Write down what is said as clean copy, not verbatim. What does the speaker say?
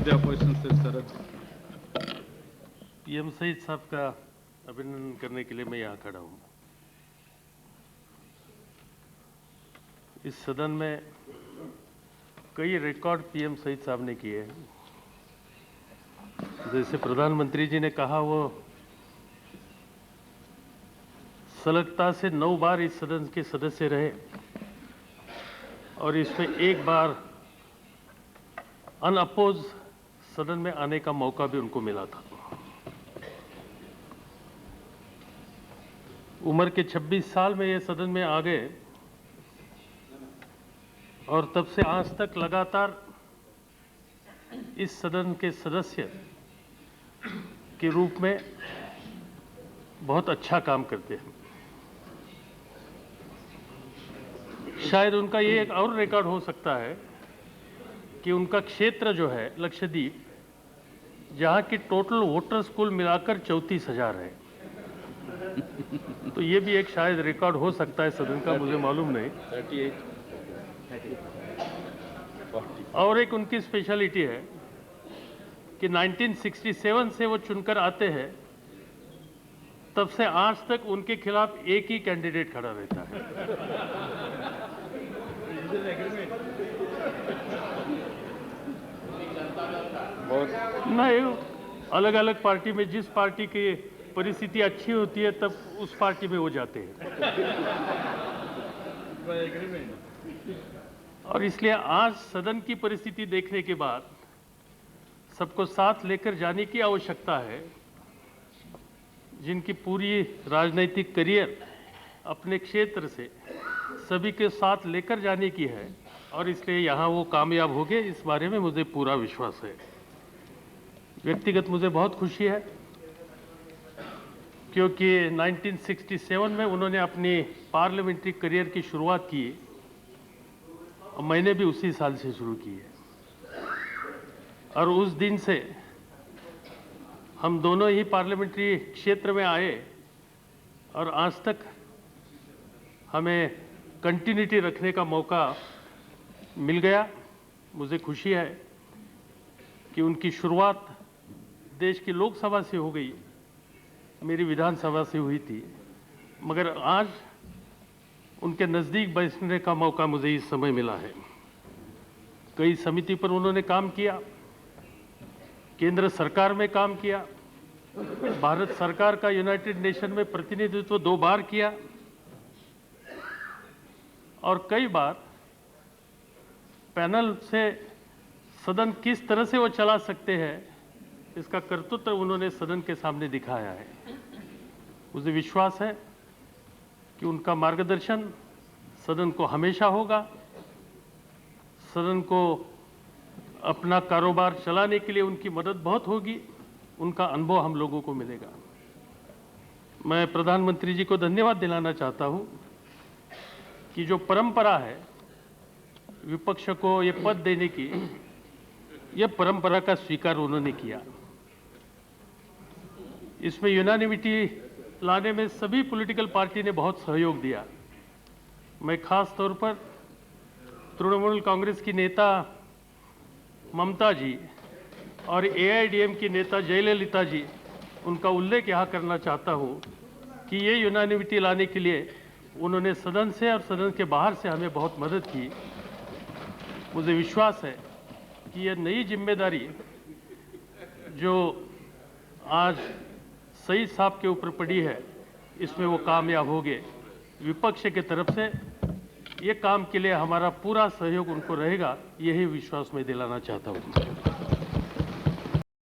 of the opposition, Sarad. PM Saeed sahab का अभिनंदन करने के लिए मैं यहाँ खड़ा हूँ। इस सदन में कई रिकॉर्ड पीएम सईद साहब ने किए हैं। जैसे प्रधानमंत्री जी ने कहा, वो सलगता से 9 बार इस सदन के सदस्य रहे और इसमें एक बार अनअपोज सदन में आने का मौका भी उनको मिला था। उम्र के 26 साल में ये सदन में आ गए और तब से आज तक लगातार इस सदन के सदस्य के रूप में बहुत अच्छा काम करते हैं। शायद उनका ये एक और रिकॉर्ड हो सकता है कि उनका क्षेत्र जो है लक्षद्वीप, जहाँ की टोटल वोटर्स कुल मिलाकर 34,000 है। तो ये भी एक शायद रिकॉर्ड हो सकता है सदन का, मुझे मालूम नहीं। 38, 40। और एक उनकी स्पेशलिटी है कि 1967 से वो चुनकर आते हैं, तब से आज तक उनके खिलाफ एक ही कैंडिडेट खड़ा रहता है। नहीं, अलग अलग पार्टी में जिस पार्टी की परिस्थिति अच्छी होती है तब उस पार्टी में वो जाते हैं। और इसलिए आज सदन की परिस्थिति देखने के बाद सबको साथ लेकर जाने की आवश्यकता है। जिनकी पूरी राजनीतिक करियर अपने क्षेत्र से सभी के साथ लेकर जाने की है और इसलिए यहाँ वो कामयाब हो गए, इस बारे में मुझे पूरा विश्वास है। व्यक्तिगत मुझे बहुत खुशी है क्योंकि 1967 में उन्होंने अपनी पार्लियामेंट्री करियर की शुरुआत की और मैंने भी उसी साल से शुरू की है। और उस दिन से हम दोनों ही पार्लियामेंट्री क्षेत्र में आए और आज तक हमें कंटिन्यूटी रखने का मौका मिल गया। मुझे खुशी है कि उनकी शुरुआत देश की लोकसभा से हो गई, मेरी विधानसभा से हुई थी, मगर आज उनके नज़दीक बैठने का मौका मुझे इस समय मिला है। कई समिति पर उन्होंने काम किया, केंद्र सरकार में काम किया, भारत सरकार का यूनाइटेड नेशन में प्रतिनिधित्व 2 बार किया और कई बार पैनल से सदन किस तरह से वो चला सकते हैं इसका कर्तृत्व उन्होंने सदन के सामने दिखाया है। मुझे विश्वास है कि उनका मार्गदर्शन सदन को हमेशा होगा। सदन को अपना कारोबार चलाने के लिए उनकी मदद बहुत होगी, उनका अनुभव हम लोगों को मिलेगा। मैं प्रधानमंत्री जी को धन्यवाद दिलाना चाहता हूं कि जो परंपरा है विपक्ष को ये पद देने की, यह परंपरा का स्वीकार उन्होंने किया। इसमें यूनानिमिटी लाने में सभी पॉलिटिकल पार्टी ने बहुत सहयोग दिया। मैं खास तौर पर तृणमूल कांग्रेस की नेता ममता जी और एआईडीएम की नेता जयललिता जी, उनका उल्लेख यहाँ करना चाहता हूँ कि ये यूनानिमिटी लाने के लिए उन्होंने सदन से और सदन के बाहर से हमें बहुत मदद की। मुझे विश्वास है कि यह नई जिम्मेदारी जो आज सईद साहब के ऊपर पड़ी है, इसमें वो कामयाब हो गए। विपक्ष के तरफ से ये काम के लिए हमारा पूरा सहयोग उनको रहेगा, यही विश्वास मैं दिलाना चाहता हूँ।